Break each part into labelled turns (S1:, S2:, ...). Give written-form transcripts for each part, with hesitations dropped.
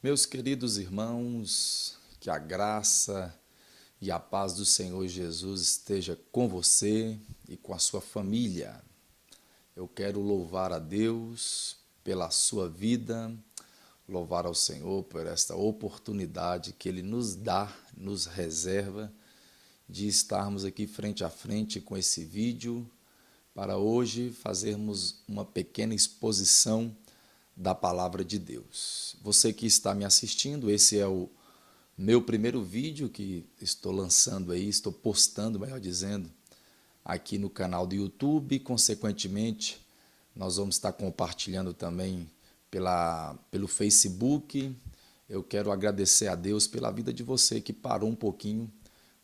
S1: Meus queridos irmãos, que a graça e a paz do Senhor Jesus esteja com você e com a sua família. Eu quero louvar a Deus pela sua vida, louvar ao Senhor por esta oportunidade que Ele nos dá, nos reserva, de estarmos aqui frente a frente com esse vídeo para hoje fazermos uma pequena exposição da palavra de Deus. Você que está me assistindo, esse é o meu primeiro vídeo que estou lançando aí, estou postando, melhor dizendo, aqui no canal do YouTube. Consequentemente, nós vamos estar compartilhando também pelo Facebook. Eu quero agradecer a Deus pela vida de você que parou um pouquinho,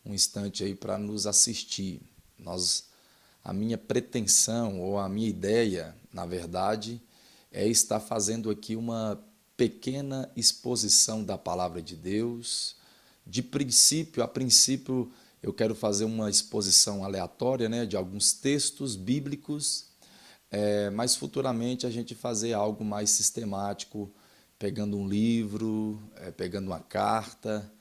S1: um instante aí para nos assistir. A minha pretensão ou a minha ideia, na verdade, é estar fazendo aqui uma pequena exposição da palavra de Deus. De princípio a princípio, eu quero fazer uma exposição aleatória, né, de alguns textos bíblicos, mas futuramente a gente fazer algo mais sistemático, pegando um livro, pegando uma carta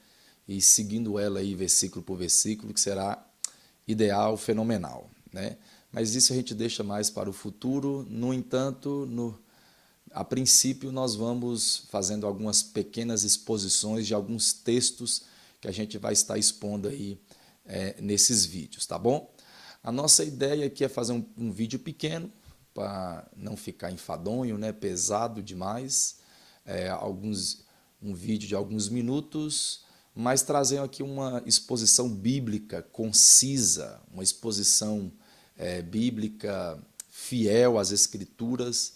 S1: e seguindo ela aí versículo por versículo, que será ideal, fenomenal, né? Mas isso a gente deixa mais para o futuro. No entanto, a princípio, nós vamos fazendo algumas pequenas exposições de alguns textos que a gente vai estar expondo aí nesses vídeos, tá bom? A nossa ideia aqui é fazer um vídeo pequeno, para não ficar enfadonho, né, pesado demais, um vídeo de alguns minutos, mas trazendo aqui uma exposição bíblica concisa, uma exposição bíblica fiel às Escrituras.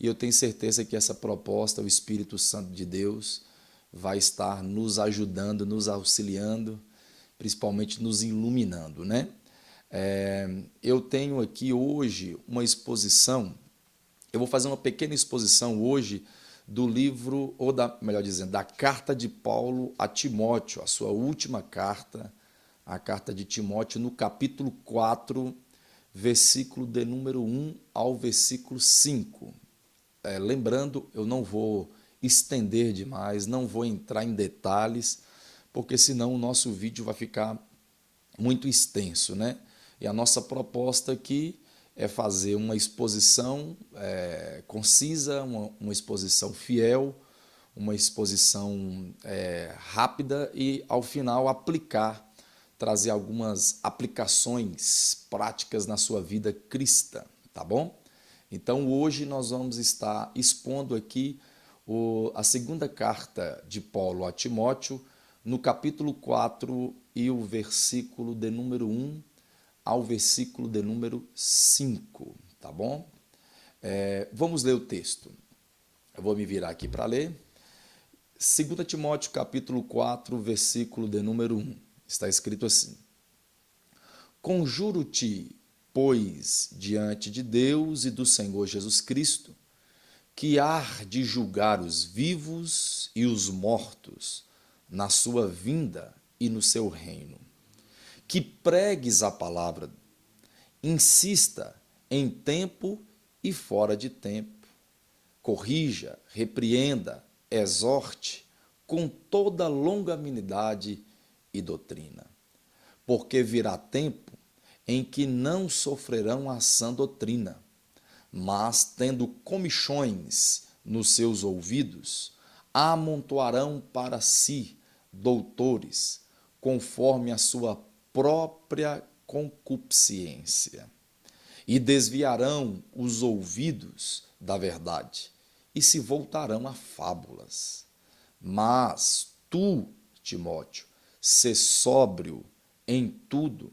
S1: E eu tenho certeza que essa proposta, o Espírito Santo de Deus, vai estar nos ajudando, nos auxiliando, principalmente nos iluminando, né? Eu tenho aqui hoje uma exposição, eu vou fazer uma pequena exposição hoje do livro, melhor dizendo, da carta de Paulo a Timóteo, a sua última carta, a carta de Timóteo, no capítulo 4, versículo de número 1 ao versículo 5. Lembrando, eu não vou estender demais, não vou entrar em detalhes, porque senão o nosso vídeo vai ficar muito extenso, né? E a nossa proposta aqui é fazer uma exposição concisa, uma exposição fiel, uma exposição rápida e, ao final, trazer algumas aplicações práticas na sua vida cristã, tá bom? Então, hoje nós vamos estar expondo aqui a segunda carta de Paulo a Timóteo, no capítulo 4 e o versículo de número 1 ao versículo de número 5, tá bom? Vamos ler o texto. Eu vou me virar aqui para ler. 2 Timóteo, capítulo 4, versículo de número 1. Está escrito assim: Conjuro-te, pois, diante de Deus e do Senhor Jesus Cristo, que há de julgar os vivos e os mortos na sua vinda e no seu reino, que pregues a palavra, insista em tempo e fora de tempo, corrija, repreenda, exorte com toda longanimidade e doutrina, porque virá tempo em que não sofrerão a sã doutrina, mas, tendo comichões nos seus ouvidos, amontoarão para si doutores, conforme a sua própria concupiscência, e desviarão os ouvidos da verdade, e se voltarão a fábulas. Mas tu, Timóteo, sê sóbrio em tudo,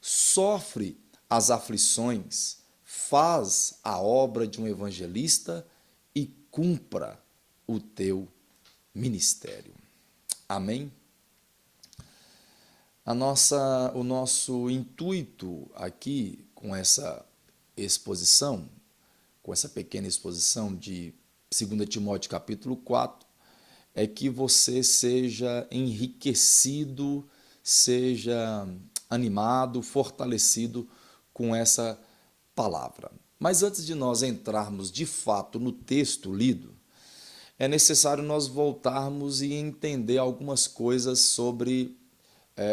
S1: sofre as aflições, faz a obra de um evangelista e cumpra o teu ministério. Amém? O nosso intuito aqui com essa exposição, com essa pequena exposição de 2 Timóteo capítulo 4, é que você seja enriquecido, seja animado, fortalecido com essa palavra. Mas antes de nós entrarmos de fato no texto lido, é necessário nós voltarmos e entender algumas coisas sobre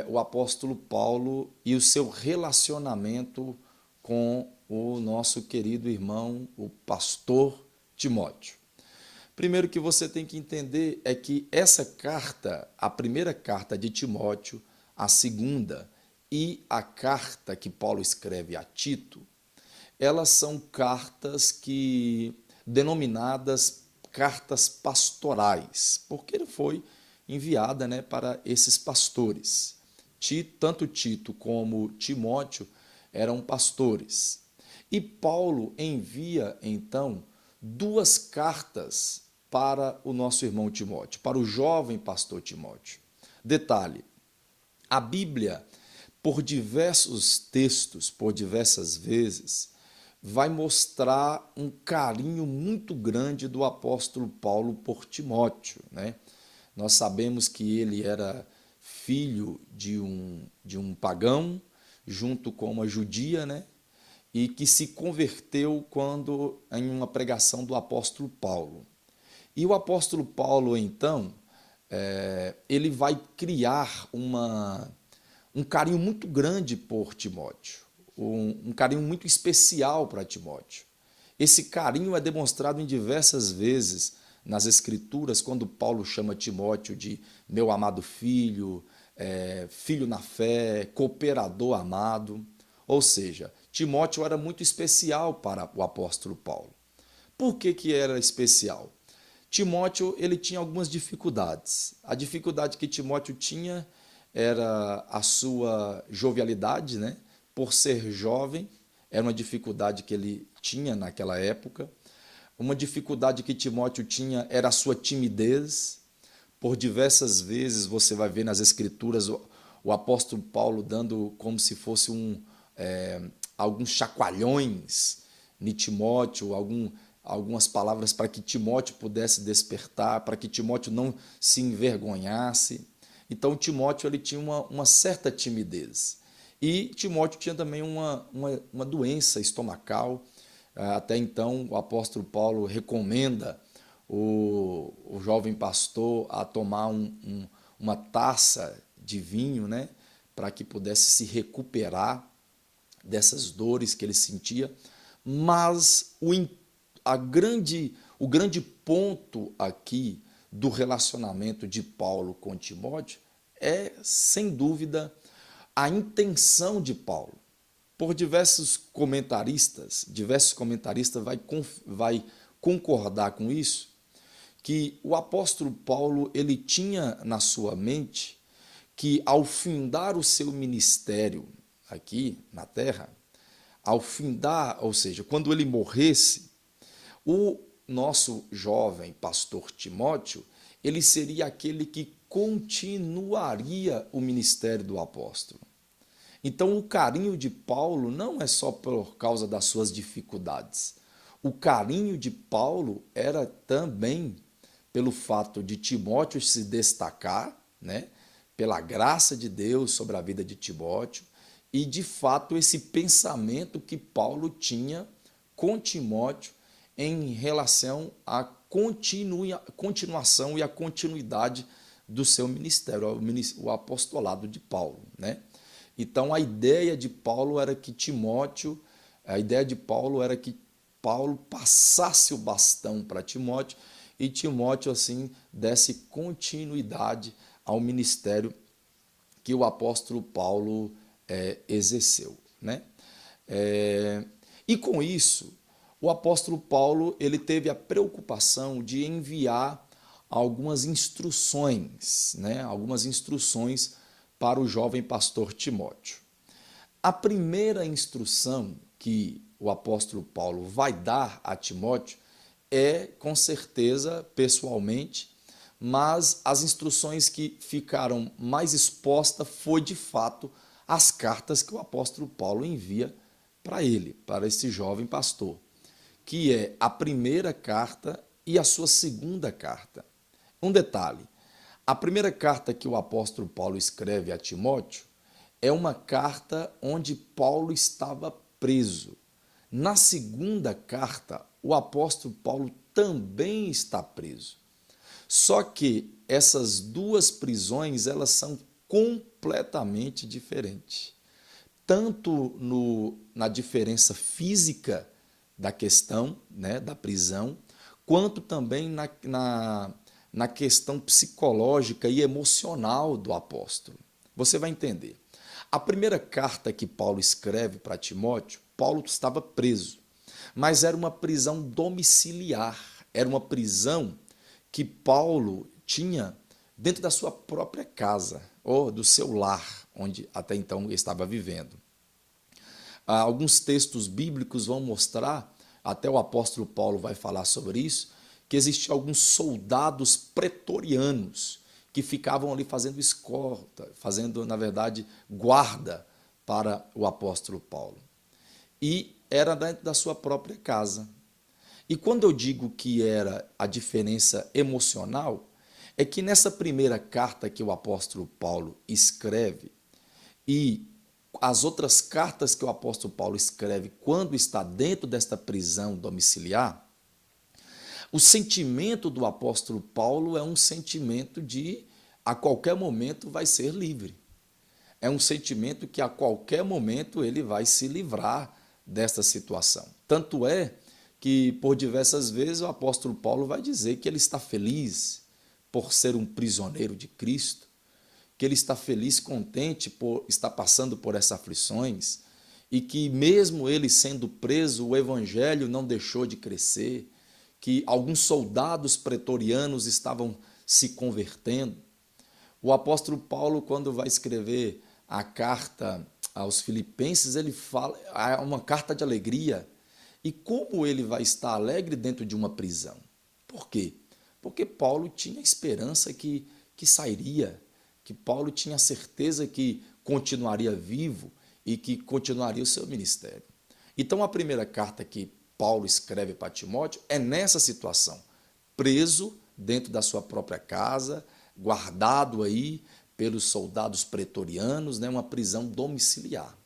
S1: o apóstolo Paulo e o seu relacionamento com o nosso querido irmão, o pastor Timóteo. Primeiro que você tem que entender é que essa carta, a primeira carta de Timóteo, a segunda e a carta que Paulo escreve a Tito, elas são cartas que denominadas cartas pastorais, porque ele foi enviada, né, para esses pastores. Tanto Tito como Timóteo eram pastores. E Paulo envia, então, duas cartas para o nosso irmão Timóteo, para o jovem pastor Timóteo. Detalhe, a Bíblia, por diversos textos, por diversas vezes, vai mostrar um carinho muito grande do apóstolo Paulo por Timóteo, né? Nós sabemos que ele era filho de um pagão, junto com uma judia, né? E que se converteu quando em uma pregação do apóstolo Paulo. E o apóstolo Paulo, então, ele vai criar um carinho muito grande por Timóteo, um carinho muito especial para Timóteo. Esse carinho é demonstrado em diversas vezes nas Escrituras, quando Paulo chama Timóteo de meu amado filho, filho na fé, cooperador amado. Ou seja, Timóteo era muito especial para o apóstolo Paulo. Por que era especial? Timóteo ele tinha algumas dificuldades. A dificuldade que Timóteo tinha era a sua jovialidade, né? Por ser jovem, era uma dificuldade que ele tinha naquela época. Uma dificuldade que Timóteo tinha era a sua timidez. Por diversas vezes você vai ver nas Escrituras o apóstolo Paulo dando como se fosse alguns chacoalhões em Timóteo, algumas palavras para que Timóteo pudesse despertar, para que Timóteo não se envergonhasse. Então Timóteo ele tinha uma certa timidez. E Timóteo tinha também uma doença estomacal. Até então o apóstolo Paulo recomenda o jovem pastor a tomar uma taça de vinho, né, para que pudesse se recuperar dessas dores que ele sentia. Mas o grande ponto aqui do relacionamento de Paulo com Timóteo é, sem dúvida, a intenção de Paulo. Por diversos comentaristas vai concordar com isso, que o apóstolo Paulo ele tinha na sua mente que ao findar o seu ministério aqui na terra, ao findar, ou seja, quando ele morresse, o nosso jovem pastor Timóteo, ele seria aquele que continuaria o ministério do apóstolo. Então, o carinho de Paulo não é só por causa das suas dificuldades. O carinho de Paulo era também pelo fato de Timóteo se destacar, né, pela graça de Deus sobre a vida de Timóteo, e de fato esse pensamento que Paulo tinha com Timóteo em relação à continuação e à continuidade do seu ministério, o apostolado de Paulo, né? Então a ideia de Paulo era que Paulo passasse o bastão para Timóteo e Timóteo assim desse continuidade ao ministério que o apóstolo Paulo exerceu, né? E com isso, o apóstolo Paulo ele teve a preocupação de enviar algumas instruções, né? Algumas instruções para o jovem pastor Timóteo. A primeira instrução que o apóstolo Paulo vai dar a Timóteo é, com certeza, pessoalmente, mas as instruções que ficaram mais expostas foi, de fato, as cartas que o apóstolo Paulo envia para ele, para esse jovem pastor, que é a primeira carta e a sua segunda carta. Um detalhe, a primeira carta que o apóstolo Paulo escreve a Timóteo é uma carta onde Paulo estava preso. Na segunda carta, o apóstolo Paulo também está preso. Só que essas duas prisões, elas são completamente diferentes. Tanto na diferença física da questão, né, da prisão, quanto também na questão psicológica e emocional do apóstolo. Você vai entender. A primeira carta que Paulo escreve para Timóteo, Paulo estava preso, mas era uma prisão domiciliar, era uma prisão que Paulo tinha dentro da sua própria casa, ou do seu lar, onde até então ele estava vivendo. Alguns textos bíblicos vão mostrar, até o apóstolo Paulo vai falar sobre isso, que existiam alguns soldados pretorianos que ficavam ali fazendo escolta, fazendo, na verdade, guarda para o apóstolo Paulo. E era dentro da sua própria casa. E quando eu digo que era a diferença emocional, é que nessa primeira carta que o apóstolo Paulo escreve e as outras cartas que o apóstolo Paulo escreve quando está dentro desta prisão domiciliar, o sentimento do apóstolo Paulo é um sentimento de a qualquer momento vai ser livre. É um sentimento que a qualquer momento ele vai se livrar desta situação. Tanto é que por diversas vezes o apóstolo Paulo vai dizer que ele está feliz por ser um prisioneiro de Cristo, que ele está feliz, contente por estar passando por essas aflições e que mesmo ele sendo preso, o evangelho não deixou de crescer, que alguns soldados pretorianos estavam se convertendo. O apóstolo Paulo, quando vai escrever a carta aos Filipenses, ele fala, é uma carta de alegria. E como ele vai estar alegre dentro de uma prisão? Por quê? Porque Paulo tinha esperança que sairia, que Paulo tinha certeza que continuaria vivo e que continuaria o seu ministério. Então, a primeira carta que Paulo escreve para Timóteo é nessa situação, preso dentro da sua própria casa, guardado aí pelos soldados pretorianos, né, uma prisão domiciliar.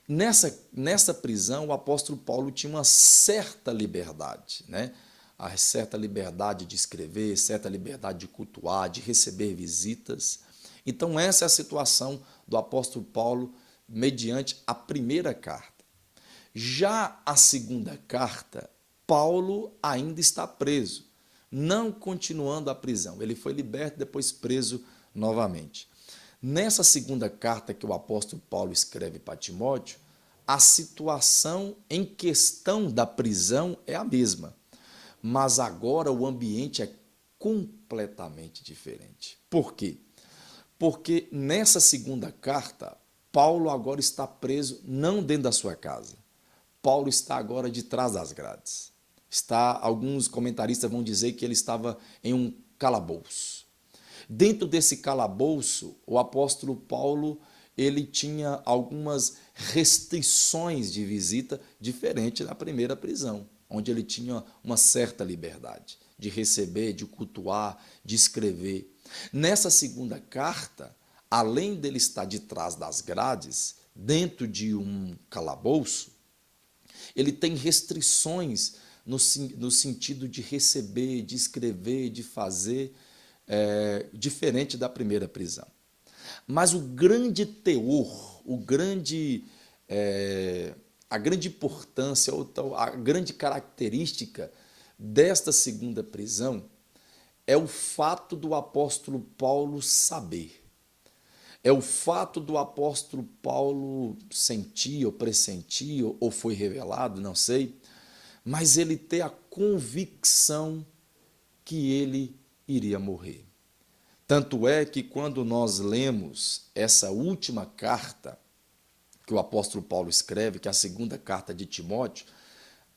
S1: Nessa prisão, o apóstolo Paulo tinha uma certa liberdade, né? A certa liberdade de escrever, certa liberdade de cultuar, de receber visitas. Então, essa é a situação do apóstolo Paulo mediante a primeira carta. Já a segunda carta, Paulo ainda está preso, não continuando a prisão. Ele foi liberto, depois preso novamente. Nessa segunda carta que o apóstolo Paulo escreve para Timóteo, a situação em questão da prisão é a mesma, mas agora o ambiente é completamente diferente. Por quê? Porque nessa segunda carta, Paulo agora está preso não dentro da sua casa. Paulo está agora de trás das grades. Alguns comentaristas vão dizer que ele estava em um calabouço. Dentro desse calabouço, o apóstolo Paulo ele tinha algumas restrições de visita diferente da primeira prisão, onde ele tinha uma certa liberdade de receber, de cultuar, de escrever. Nessa segunda carta, além dele estar de trás das grades, dentro de um calabouço, ele tem restrições no sentido de receber, de escrever, de fazer, diferente da primeira prisão. Mas o grande teor, a grande importância, a grande característica desta segunda prisão é o fato do apóstolo Paulo saber. É o fato do apóstolo Paulo sentir ou pressentir, ou foi revelado, não sei, mas ele ter a convicção que ele iria morrer. Tanto é que quando nós lemos essa última carta que o apóstolo Paulo escreve, que é a segunda carta de Timóteo,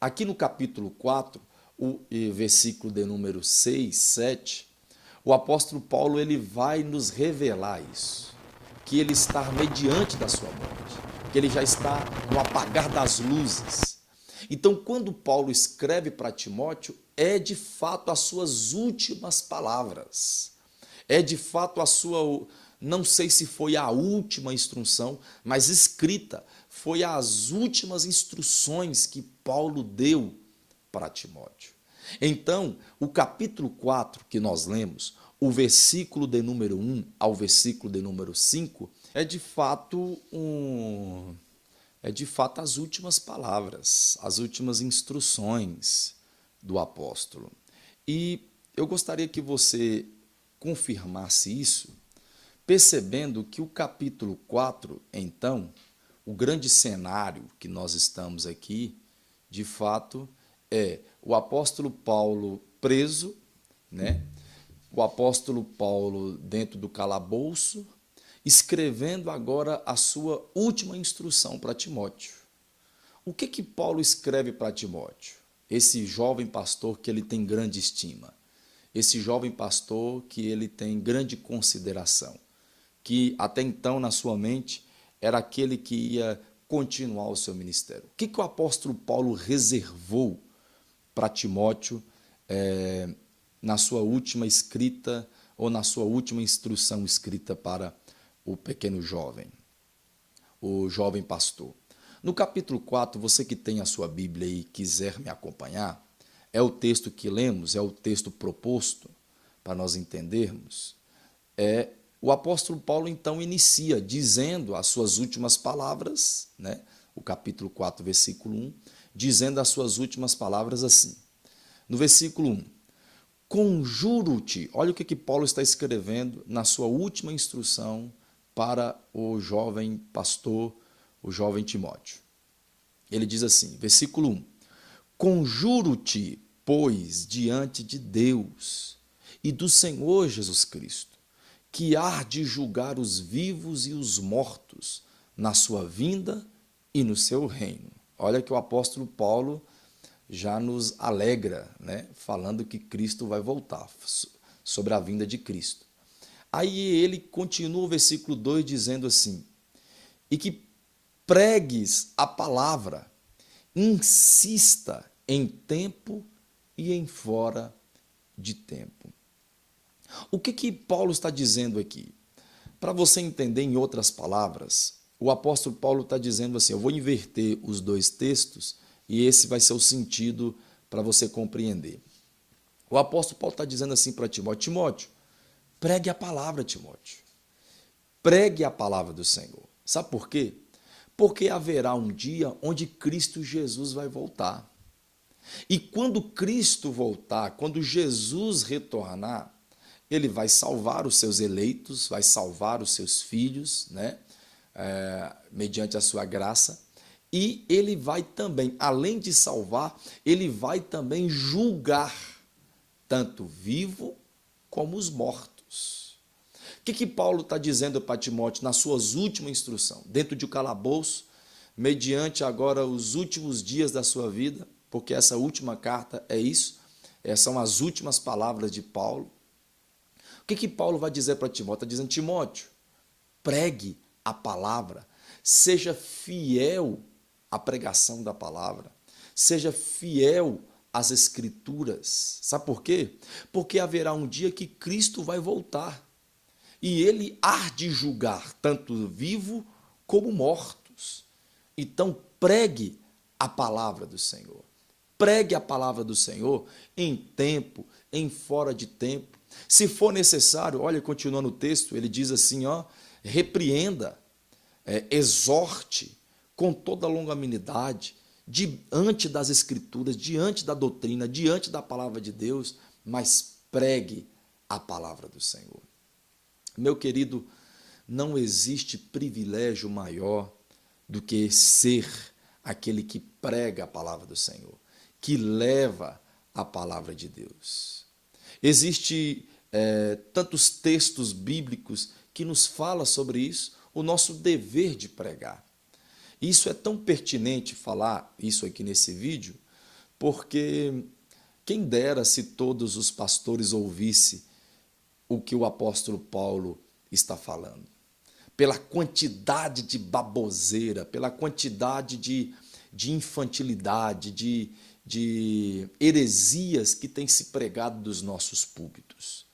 S1: aqui no capítulo 4, o versículo de número 6, 7, o apóstolo Paulo ele vai nos revelar isso, que ele está mediante da sua morte, que ele já está no apagar das luzes. Então, quando Paulo escreve para Timóteo, é de fato as suas últimas palavras. É de fato a sua, não sei se foi a última instrução, mas escrita, foi as últimas instruções que Paulo deu para Timóteo. Então, o capítulo 4 que nós lemos, o versículo de número 1 ao versículo de número 5, é de fato as últimas palavras, as últimas instruções do apóstolo. E eu gostaria que você confirmasse isso, percebendo que o capítulo 4, então, o grande cenário que nós estamos aqui, de fato, é o apóstolo Paulo preso, né? O apóstolo Paulo dentro do calabouço, escrevendo agora a sua última instrução para Timóteo. O que Paulo escreve para Timóteo? Esse jovem pastor que ele tem grande estima, esse jovem pastor que ele tem grande consideração, que até então na sua mente era aquele que ia continuar o seu ministério. O que o apóstolo Paulo reservou para Timóteo na sua última escrita ou na sua última instrução escrita para o pequeno jovem, o jovem pastor? No capítulo 4, você que tem a sua Bíblia e quiser me acompanhar, é o texto que lemos, é o texto proposto para nós entendermos. O apóstolo Paulo então inicia dizendo as suas últimas palavras, né? O capítulo 4, versículo 1, dizendo as suas últimas palavras assim. No versículo 1, conjuro-te, olha o que Paulo está escrevendo na sua última instrução para o jovem pastor, o jovem Timóteo. Ele diz assim, versículo 1, conjuro-te, pois, diante de Deus e do Senhor Jesus Cristo, que há de julgar os vivos e os mortos na sua vinda e no seu reino. Olha que o apóstolo Paulo já nos alegra, né, falando que Cristo vai voltar, sobre a vinda de Cristo. Aí ele continua o versículo 2 dizendo assim, e que pregues a palavra, insista em tempo e em fora de tempo. O que Paulo está dizendo aqui? Para você entender em outras palavras, o apóstolo Paulo está dizendo assim, eu vou inverter os dois textos e esse vai ser o sentido para você compreender. O apóstolo Paulo está dizendo assim para Timóteo, Timóteo, pregue a palavra, Timóteo. Pregue a palavra do Senhor. Sabe por quê? Porque haverá um dia onde Cristo Jesus vai voltar. E quando Cristo voltar, quando Jesus retornar, ele vai salvar os seus eleitos, vai salvar os seus filhos, né? Mediante a sua graça. E ele vai também, além de salvar, ele vai também julgar tanto vivo como os mortos. O que Paulo está dizendo para Timóteo nas suas últimas instruções? Dentro de um calabouço, mediante agora os últimos dias da sua vida, porque essa última carta é isso, são as últimas palavras de Paulo. O que Paulo vai dizer para Timóteo? Está dizendo, Timóteo, pregue a palavra, seja fiel à pregação da palavra, seja fiel às escrituras. Sabe por quê? Porque haverá um dia que Cristo vai voltar e ele há de julgar tanto vivo como mortos. Então pregue a palavra do Senhor. Pregue a palavra do Senhor em tempo, em fora de tempo. Se for necessário, olha, continuando o texto, ele diz assim, repreenda, exorte com toda longanimidade, diante das Escrituras, diante da doutrina, diante da palavra de Deus, mas pregue a palavra do Senhor. Meu querido, não existe privilégio maior do que ser aquele que prega a palavra do Senhor, que leva a palavra de Deus. Existem tantos textos bíblicos que nos falam sobre isso, o nosso dever de pregar. Isso é tão pertinente falar isso aqui nesse vídeo, porque quem dera se todos os pastores ouvissem o que o apóstolo Paulo está falando. Pela quantidade de baboseira, pela quantidade de infantilidade, de heresias que tem se pregado dos nossos púlpitos.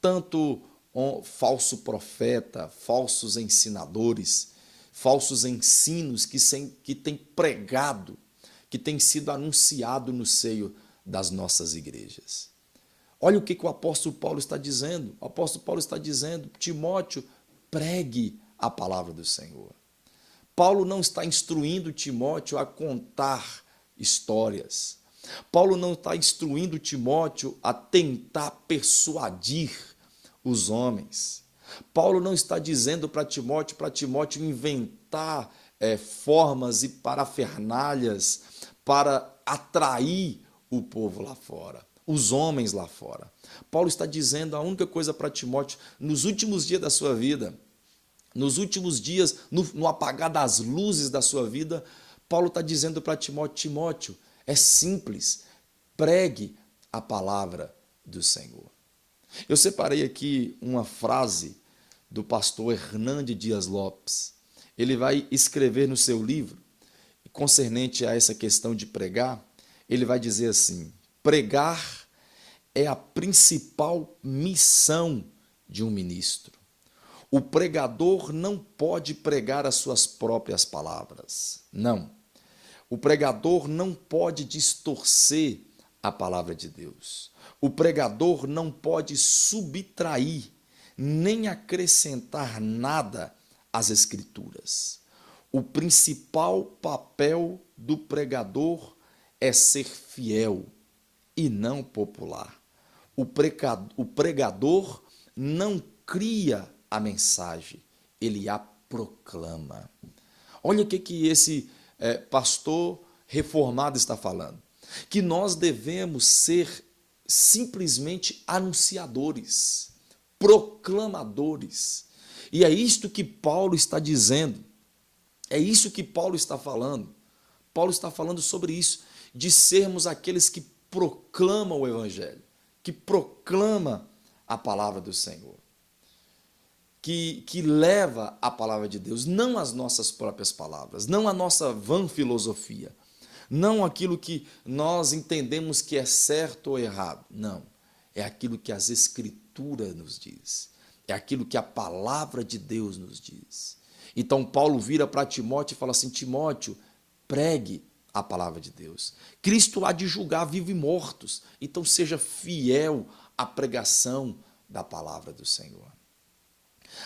S1: Tanto falso profeta, falsos ensinadores, falsos ensinos que têm pregado, que têm sido anunciado no seio das nossas igrejas. Olha o que o apóstolo Paulo está dizendo. O apóstolo Paulo está dizendo: Timóteo, pregue a palavra do Senhor. Paulo não está instruindo Timóteo a contar histórias. Paulo não está instruindo Timóteo a tentar persuadir os homens. Paulo não está dizendo para Timóteo inventar formas e parafernálias para atrair o povo lá fora, os homens lá fora. Paulo está dizendo a única coisa para Timóteo: nos últimos dias da sua vida, nos últimos dias, no apagar das luzes da sua vida, Paulo está dizendo para Timóteo, é simples, pregue a palavra do Senhor. Eu separei aqui uma frase do pastor Hernande Dias Lopes. Ele vai escrever no seu livro, concernente a essa questão de pregar, ele vai dizer assim: pregar é a principal missão de um ministro. O pregador não pode pregar as suas próprias palavras. Não. O pregador não pode distorcer a palavra de Deus. O pregador não pode subtrair nem acrescentar nada às Escrituras. O principal papel do pregador é ser fiel e não popular. O pregador não cria a mensagem, ele a proclama. Olha o que esse pastor reformado está falando. Que nós devemos ser simplesmente anunciadores, proclamadores. E é isto que Paulo está dizendo. É isso que Paulo está falando. Paulo está falando sobre isso, de sermos aqueles que proclamam o Evangelho, que proclama a palavra do Senhor, que leva a palavra de Deus, não as nossas próprias palavras, não a nossa vã filosofia, não aquilo que nós entendemos que é certo ou errado, não. É aquilo que as Escrituras nos diz, é aquilo que a palavra de Deus nos diz. Então Paulo vira para Timóteo e fala assim: Timóteo, pregue a palavra de Deus. Cristo há de julgar vivos e mortos, então seja fiel à pregação da palavra do Senhor.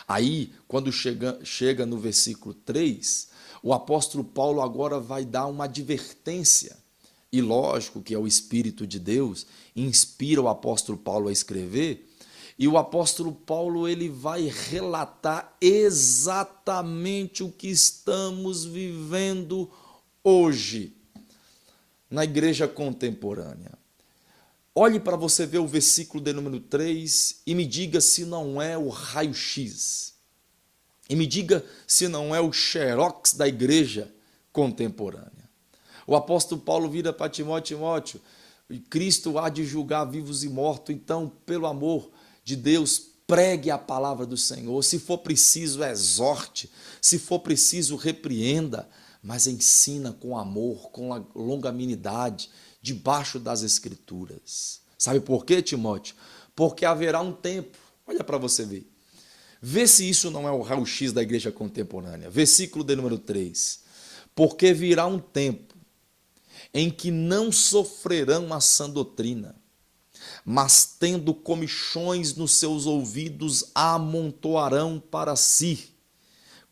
S1: Aí, quando chega no versículo 3, o apóstolo Paulo agora vai dar uma advertência. E lógico que é o Espírito de Deus, inspira o apóstolo Paulo a escrever, e o apóstolo Paulo ele vai relatar exatamente o que estamos vivendo hoje na igreja contemporânea. Olhe para você ver o versículo de número 3 e me diga se não é o raio-x. E me diga se não é o xerox da igreja contemporânea. O apóstolo Paulo vira para Timóteo, Cristo há de julgar vivos e mortos, então, pelo amor de Deus, pregue a palavra do Senhor. Se for preciso, exorte. Se for preciso, repreenda. Mas ensina com amor, com longanimidade, debaixo das Escrituras. Sabe por quê, Timóteo? Porque haverá um tempo, olha para você ver. Vê se isso não é o raio-x da igreja contemporânea. Versículo de número 3. Porque virá um tempo em que não sofrerão a sã doutrina, mas tendo comichões nos seus ouvidos, amontoarão para si,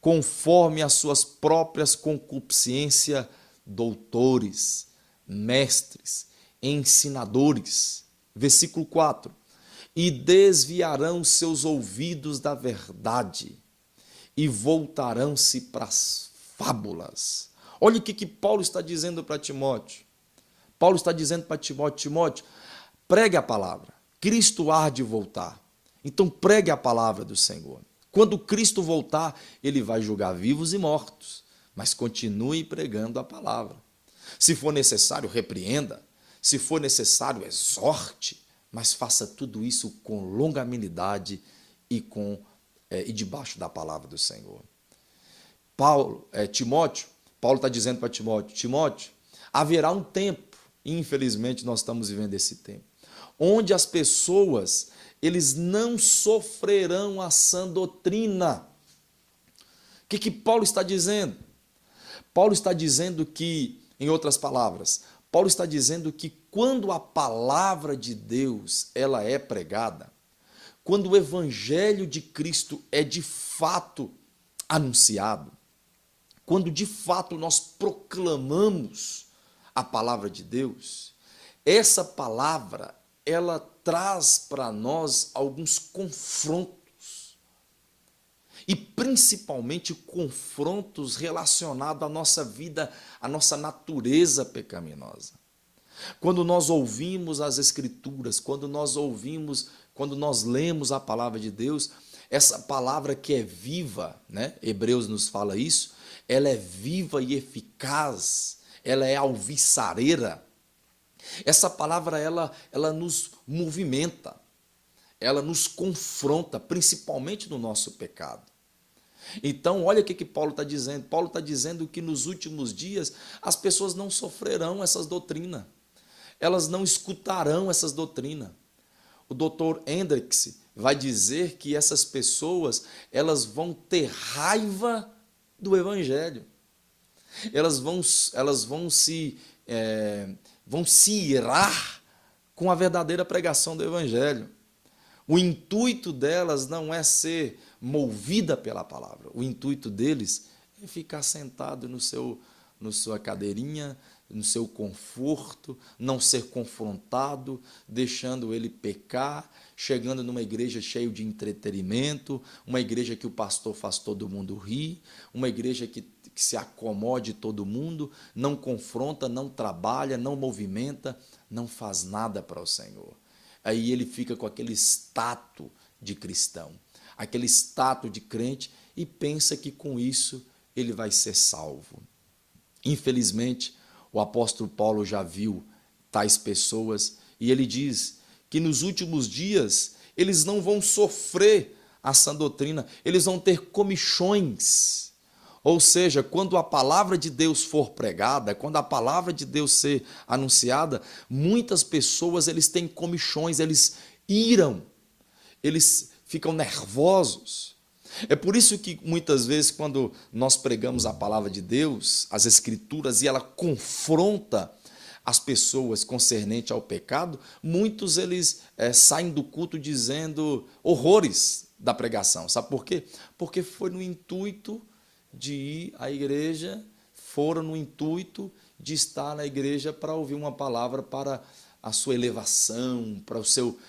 S1: conforme as suas próprias concupiscências, doutores, mestres, ensinadores. Versículo 4. E desviarão seus ouvidos da verdade e voltarão-se para as fábulas. Olha o que Paulo está dizendo para Timóteo. Paulo está dizendo para Timóteo, pregue a palavra. Cristo há de voltar. Então pregue a palavra do Senhor. Quando Cristo voltar, ele vai julgar vivos e mortos, mas continue pregando a palavra. Se for necessário, repreenda. Se for necessário, exorte. Mas faça tudo isso com longanimidade e debaixo da palavra do Senhor. Paulo está dizendo para Timóteo, haverá um tempo, e infelizmente nós estamos vivendo esse tempo, onde as pessoas, eles não sofrerão a sã doutrina. O que Paulo está dizendo? Paulo está dizendo que, em outras palavras, Paulo está dizendo que quando a palavra de Deus ela é pregada, quando o evangelho de Cristo é de fato anunciado, quando de fato nós proclamamos a palavra de Deus, essa palavra ela traz para nós alguns confrontos, e principalmente confrontos relacionados à nossa vida, à nossa natureza pecaminosa. Quando nós ouvimos as Escrituras, quando nós lemos a palavra de Deus, essa palavra que é viva, né? Hebreus nos fala isso, ela é viva e eficaz, ela é alvissareira. Essa palavra, ela nos movimenta, ela nos confronta, principalmente no nosso pecado. Então, olha o que Paulo está dizendo. Paulo está dizendo que nos últimos dias as pessoas não sofrerão essas doutrinas, elas não escutarão essas doutrinas. O Dr. Hendricks vai dizer que essas pessoas elas vão ter raiva do Evangelho, elas vão se irar com a verdadeira pregação do Evangelho. O intuito delas não é ser movida pela palavra, o intuito deles é ficar sentado na sua cadeirinha, no seu conforto, não ser confrontado, deixando ele pecar, chegando numa igreja cheia de entretenimento, uma igreja que o pastor faz todo mundo rir, uma igreja que se acomode todo mundo, não confronta, não trabalha, não movimenta, não faz nada para o Senhor. Aí ele fica com aquele status de cristão, aquele status de crente e pensa que com isso ele vai ser salvo. Infelizmente, o apóstolo Paulo já viu tais pessoas e ele diz que nos últimos dias eles não vão sofrer a sã doutrina, eles vão ter comichões. Ou seja, quando a palavra de Deus for pregada, quando a palavra de Deus ser anunciada, muitas pessoas eles têm comichões, eles iram, eles ficam nervosos. É por isso que muitas vezes quando nós pregamos a palavra de Deus, as Escrituras, e ela confronta as pessoas concernente ao pecado, muitos eles saem do culto dizendo horrores da pregação. Sabe por quê? Porque foi no intuito de ir à igreja, foram no intuito de estar na igreja para ouvir uma palavra para a sua elevação, para o seu,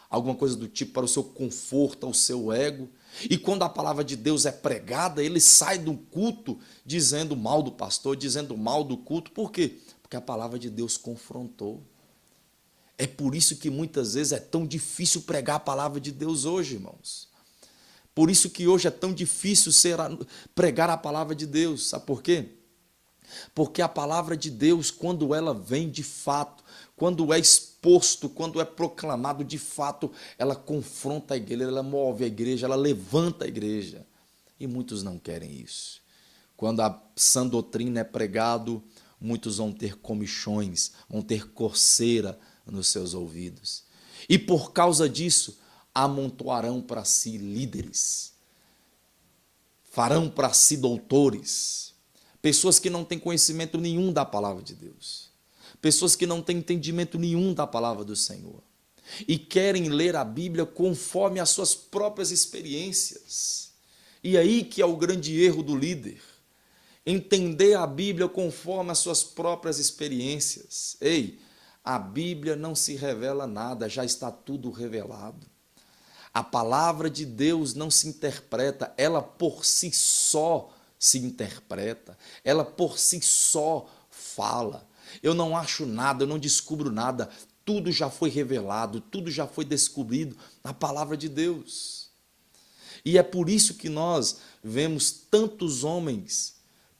S1: alguma coisa do tipo, para o seu conforto, ao seu ego. E quando a palavra de Deus é pregada, ele sai do culto dizendo mal do pastor, dizendo mal do culto. Por quê? Porque a palavra de Deus confrontou. É por isso que muitas vezes é tão difícil pregar a palavra de Deus hoje, irmãos. Por isso que hoje é tão difícil pregar a palavra de Deus. Sabe por quê? Porque a palavra de Deus, quando ela vem de fato, quando é exposto, quando é proclamado de fato, ela confronta a igreja, ela move a igreja, ela levanta a igreja. E muitos não querem isso. Quando a sã doutrina é pregado, muitos vão ter comichões, vão ter coceira nos seus ouvidos. E por causa disso, amontoarão para si líderes, farão para si doutores, pessoas que não têm conhecimento nenhum da palavra de Deus, pessoas que não têm entendimento nenhum da palavra do Senhor e querem ler a Bíblia conforme as suas próprias experiências. E aí que é o grande erro do líder, entender a Bíblia conforme as suas próprias experiências. Ei, a Bíblia não se revela nada, já está tudo revelado. A palavra de Deus não se interpreta, ela por si só se interpreta, ela por si só fala. Eu não acho nada, eu não descubro nada, tudo já foi revelado, tudo já foi descobrido na palavra de Deus. E é por isso que nós vemos tantos homens,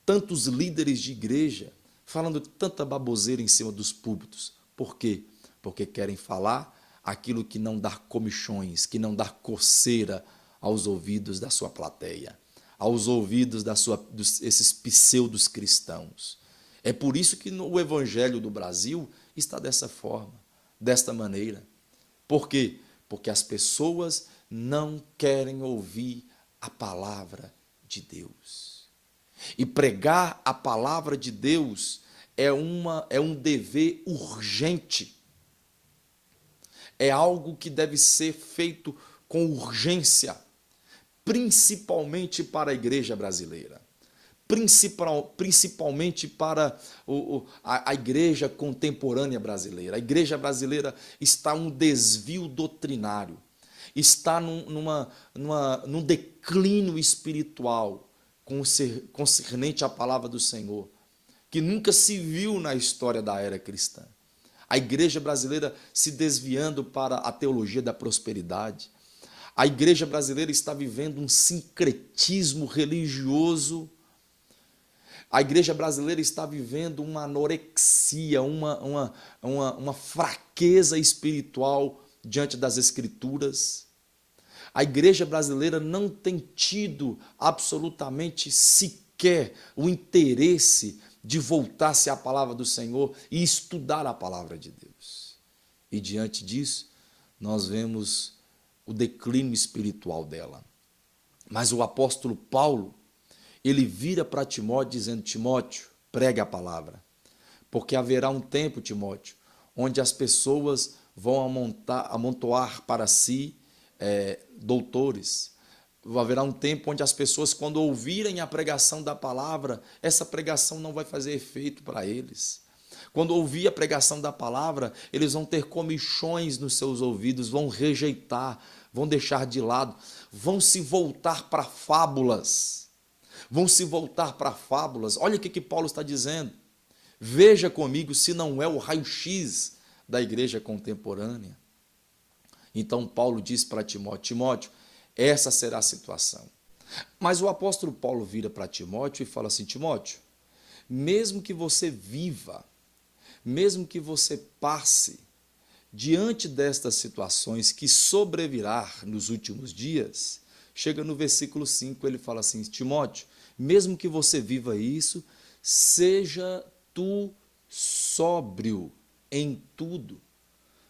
S1: tantos líderes de igreja, falando tanta baboseira em cima dos púlpitos. Por quê? Porque querem falar aquilo que não dá comichões, que não dá coceira aos ouvidos da sua plateia, aos ouvidos desses pseudos cristãos. É por isso que o evangelho do Brasil está dessa forma, desta maneira. Por quê? Porque as pessoas não querem ouvir a palavra de Deus. E pregar a palavra de Deus é um dever urgente. É algo que deve ser feito com urgência, principalmente para a igreja brasileira, principalmente para a igreja contemporânea brasileira. A igreja brasileira está um desvio doutrinário, está num declínio espiritual concernente à palavra do Senhor, que nunca se viu na história da era cristã. A igreja brasileira se desviando para a teologia da prosperidade. A igreja brasileira está vivendo um sincretismo religioso. A igreja brasileira está vivendo uma anorexia, uma fraqueza espiritual diante das Escrituras. A igreja brasileira não tem tido absolutamente sequer o interesse de voltar-se à palavra do Senhor e estudar a palavra de Deus. E diante disso, nós vemos o declínio espiritual dela. Mas o apóstolo Paulo, ele vira para Timóteo dizendo: Timóteo, pregue a palavra, porque haverá um tempo, Timóteo, onde as pessoas vão amontoar para si doutores. Haverá um tempo onde as pessoas, quando ouvirem a pregação da palavra, essa pregação não vai fazer efeito para eles. Quando ouvir a pregação da palavra, eles vão ter comichões nos seus ouvidos, vão rejeitar, vão deixar de lado, vão se voltar para fábulas. Vão se voltar para fábulas. Olha o que Paulo está dizendo. Veja comigo se não é o raio-x da igreja contemporânea. Então Paulo diz para Timóteo: Timóteo, essa será a situação. Mas o apóstolo Paulo vira para Timóteo e fala assim: Timóteo, mesmo que você viva, mesmo que você passe diante destas situações que sobrevirá nos últimos dias, chega no versículo 5, ele fala assim: Timóteo, mesmo que você viva isso, seja tu sóbrio em tudo,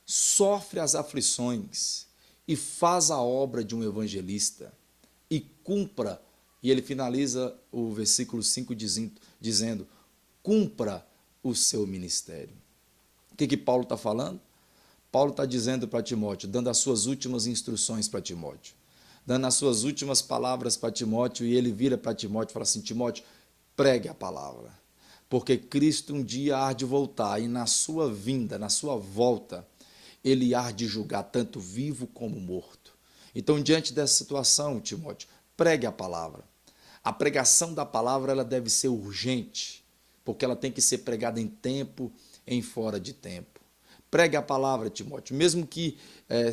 S1: sofre as aflições e faz a obra de um evangelista e cumpra, e ele finaliza o versículo 5 dizendo, cumpra o seu ministério. O que Paulo está falando? Paulo está dizendo para Timóteo, dando as suas últimas instruções para Timóteo, dando as suas últimas palavras para Timóteo, e ele vira para Timóteo e fala assim: Timóteo, pregue a palavra, porque Cristo um dia há de voltar, e na sua vinda, na sua volta, ele há de julgar tanto vivo como morto. Então, diante dessa situação, Timóteo, pregue a palavra. A pregação da palavra ela deve ser urgente, porque ela tem que ser pregada em tempo, em fora de tempo. Pregue a palavra, Timóteo, mesmo que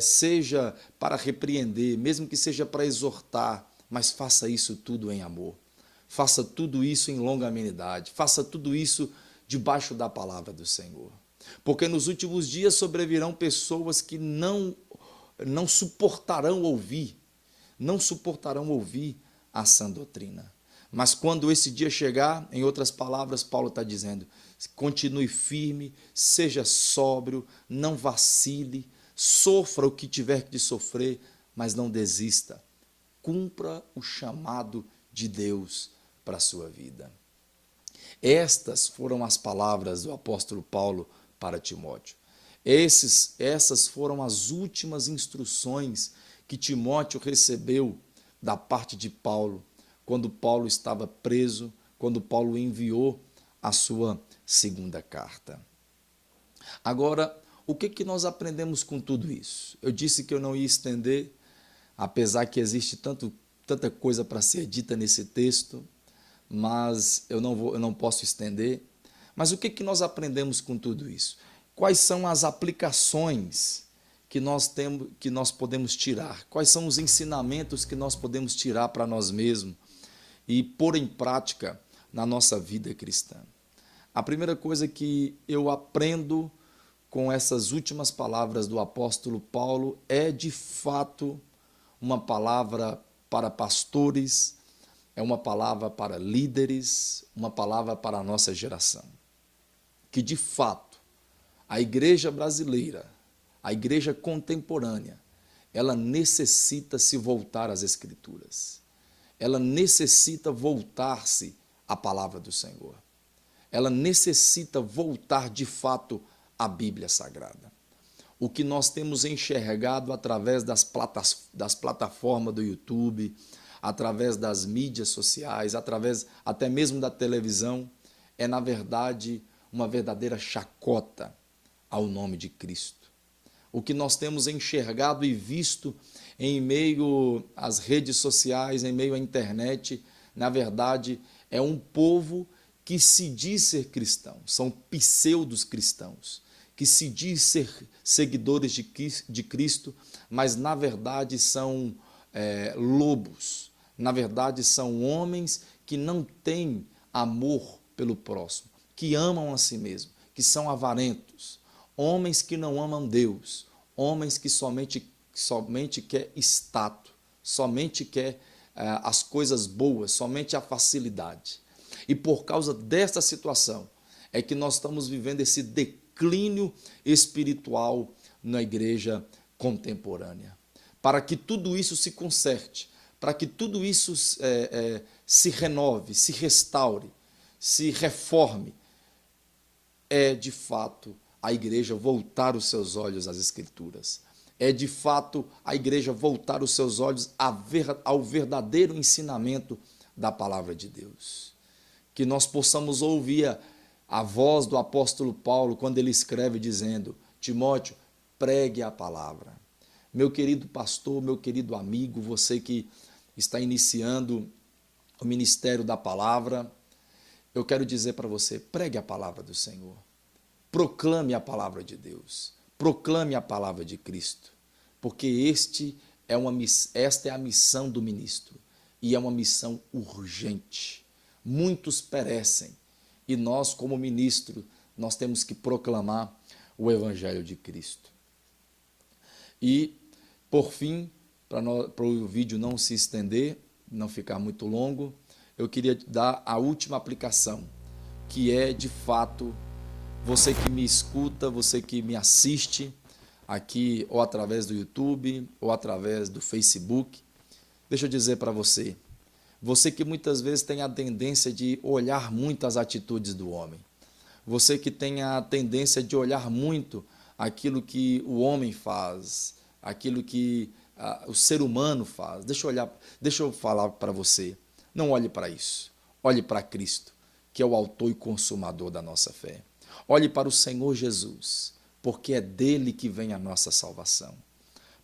S1: seja para repreender, mesmo que seja para exortar, mas faça isso tudo em amor. Faça tudo isso em longanimidade. Faça tudo isso debaixo da palavra do Senhor. Porque nos últimos dias sobrevirão pessoas que não suportarão ouvir a sã doutrina. Mas quando esse dia chegar, em outras palavras, Paulo está dizendo, continue firme, seja sóbrio, não vacile, sofra o que tiver que sofrer, mas não desista. Cumpra o chamado de Deus para a sua vida. Estas foram as palavras do apóstolo Paulo para Timóteo. Essas foram as últimas instruções que Timóteo recebeu da parte de Paulo, quando Paulo estava preso, quando Paulo enviou a sua segunda carta. Agora, o que nós aprendemos com tudo isso? Eu disse que eu não ia estender, apesar que existe tanta coisa para ser dita nesse texto, mas eu não posso estender. Mas o que nós aprendemos com tudo isso? Quais são as aplicações que nós podemos tirar? Quais são os ensinamentos que nós podemos tirar para nós mesmos e pôr em prática na nossa vida cristã? A primeira coisa que eu aprendo com essas últimas palavras do apóstolo Paulo é, de fato, uma palavra para pastores, é uma palavra para líderes, uma palavra para a nossa geração. Que, de fato, a igreja brasileira, a igreja contemporânea, ela necessita se voltar às Escrituras. Ela necessita voltar-se à palavra do Senhor. ela necessita voltar de fato à Bíblia Sagrada. O que nós temos enxergado através das plataformas do YouTube, através das mídias sociais, através até mesmo da televisão, é, na verdade, uma verdadeira chacota ao nome de Cristo. O que nós temos enxergado e visto em meio às redes sociais, em meio à internet, na verdade, é um povo que se diz ser cristão, são pseudos cristãos, que se diz ser seguidores de Cristo, mas na verdade são lobos, na verdade são homens que não têm amor pelo próximo, que amam a si mesmo, que são avarentos, homens que não amam Deus, homens que somente quer status, somente quer as coisas boas, somente a facilidade. E por causa desta situação é que nós estamos vivendo esse declínio espiritual na igreja contemporânea. Para que tudo isso se conserte, para que tudo isso se renove, se restaure, se reforme, é de fato a igreja voltar os seus olhos às Escrituras. É de fato a igreja voltar os seus olhos ao verdadeiro ensinamento da palavra de Deus. Que nós possamos ouvir a voz do apóstolo Paulo quando ele escreve dizendo: Timóteo, pregue a palavra. Meu querido pastor, meu querido amigo, você que está iniciando o ministério da palavra, eu quero dizer para você, pregue a palavra do Senhor. Proclame a palavra de Deus. Proclame a palavra de Cristo. Porque esta é a missão do ministro. E é uma missão urgente. Muitos perecem. E nós, como ministro, nós temos que proclamar o Evangelho de Cristo. E, por fim, para o vídeo não se estender, não ficar muito longo, eu queria dar a última aplicação, que é, de fato, você que me escuta, você que me assiste aqui, ou através do YouTube, ou através do Facebook, deixa eu dizer para você, você que muitas vezes tem a tendência de olhar muito as atitudes do homem, você que tem a tendência de olhar muito aquilo que o homem faz, aquilo que o ser humano faz, deixa eu falar para você, não olhe para isso, olhe para Cristo, que é o autor e consumador da nossa fé. Olhe para o Senhor Jesus, porque é dele que vem a nossa salvação.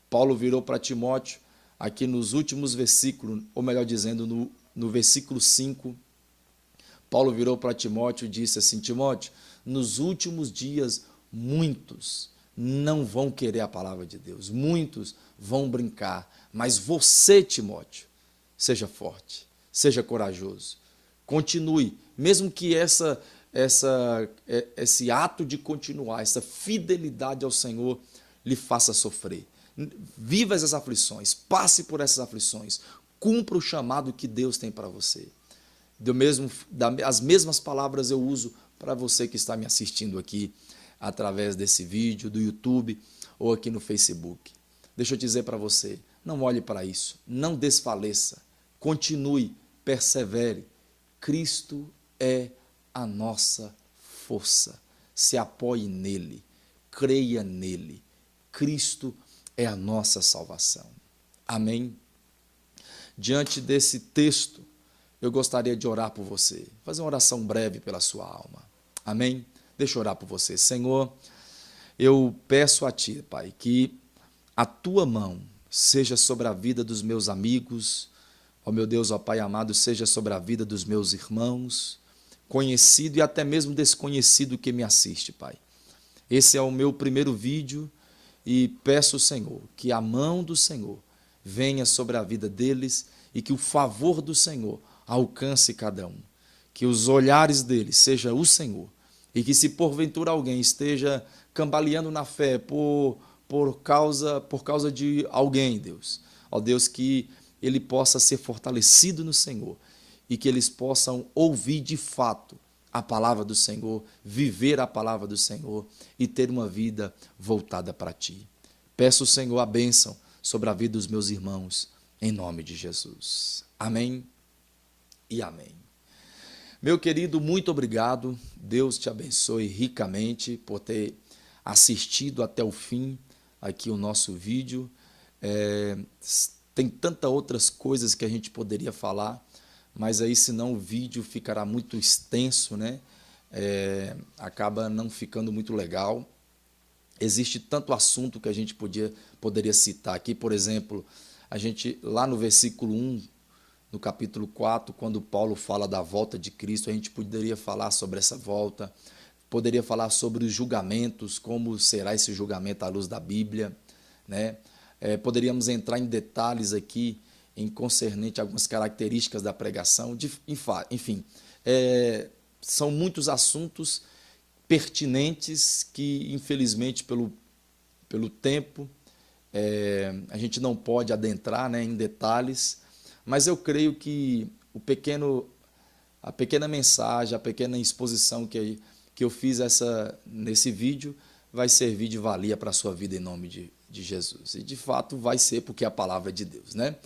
S1: Paulo virou para Timóteo, aqui nos últimos versículos, ou melhor dizendo, no versículo 5, Paulo virou para Timóteo e disse assim: Timóteo, nos últimos dias, muitos não vão querer a palavra de Deus, muitos vão brincar, mas você, Timóteo, seja forte, seja corajoso, continue, mesmo que esse ato de continuar, essa fidelidade ao Senhor lhe faça sofrer. Viva essas aflições, passe por essas aflições, cumpra o chamado que Deus tem para você. As mesmas palavras eu uso para você que está me assistindo aqui através desse vídeo, do YouTube ou aqui no Facebook. Deixa eu dizer para você, não olhe para isso, não desfaleça, continue, persevere. Cristo é a nossa força. Se apoie nele, creia nele. Cristo é a nossa salvação. Amém? Diante desse texto, eu gostaria de orar por você, fazer uma oração breve pela sua alma. Amém? Deixa eu orar por você. Senhor, eu peço a Ti, Pai, que a Tua mão seja sobre a vida dos meus amigos, ó meu Deus, ó Pai amado, seja sobre a vida dos meus irmãos, conhecido e até mesmo desconhecido que me assiste, Pai. Esse é o meu primeiro vídeo e peço, Senhor, que a mão do Senhor venha sobre a vida deles e que o favor do Senhor alcance cada um. Que os olhares deles seja o Senhor e que se porventura alguém esteja cambaleando na fé por causa de alguém, Deus, ó Deus, que ele possa ser fortalecido no Senhor e que eles possam ouvir de fato a palavra do Senhor, viver a palavra do Senhor e ter uma vida voltada para Ti. Peço, Senhor, a bênção sobre a vida dos meus irmãos, em nome de Jesus. Amém e amém. Meu querido, muito obrigado. Deus te abençoe ricamente por ter assistido até o fim aqui o nosso vídeo. É, tem tantas outras coisas que a gente poderia falar, mas aí senão o vídeo ficará muito extenso, né? Acaba não ficando muito legal. Existe tanto assunto que a gente poderia citar aqui, por exemplo, a gente lá no versículo 1, no capítulo 4, quando Paulo fala da volta de Cristo, a gente poderia falar sobre essa volta, poderia falar sobre os julgamentos, como será esse julgamento à luz da Bíblia, né? Poderíamos entrar em detalhes aqui em concernente a algumas características da pregação, enfim, são muitos assuntos pertinentes que, infelizmente, pelo tempo, a gente não pode adentrar, né, em detalhes, mas eu creio que a pequena mensagem, a pequena exposição que eu fiz nesse vídeo vai servir de valia para a sua vida em nome de Jesus. E de fato vai ser, porque é a palavra de Deus, né?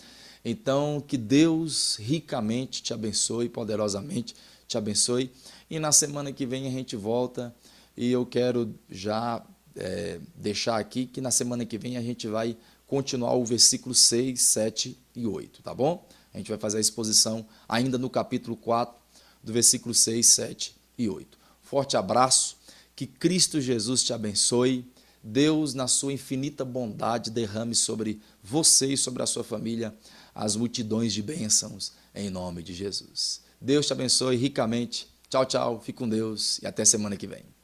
S1: Então, que Deus ricamente te abençoe, poderosamente te abençoe. E na semana que vem a gente volta, e eu quero já deixar aqui que na semana que vem a gente vai continuar o versículo 6, 7 e 8, tá bom? A gente vai fazer a exposição ainda no capítulo 4, do versículo 6, 7 e 8. Forte abraço, que Cristo Jesus te abençoe, Deus na sua infinita bondade derrame sobre você e sobre a sua família as multidões de bênçãos em nome de Jesus. Deus te abençoe ricamente. Tchau, tchau, fique com Deus e até semana que vem.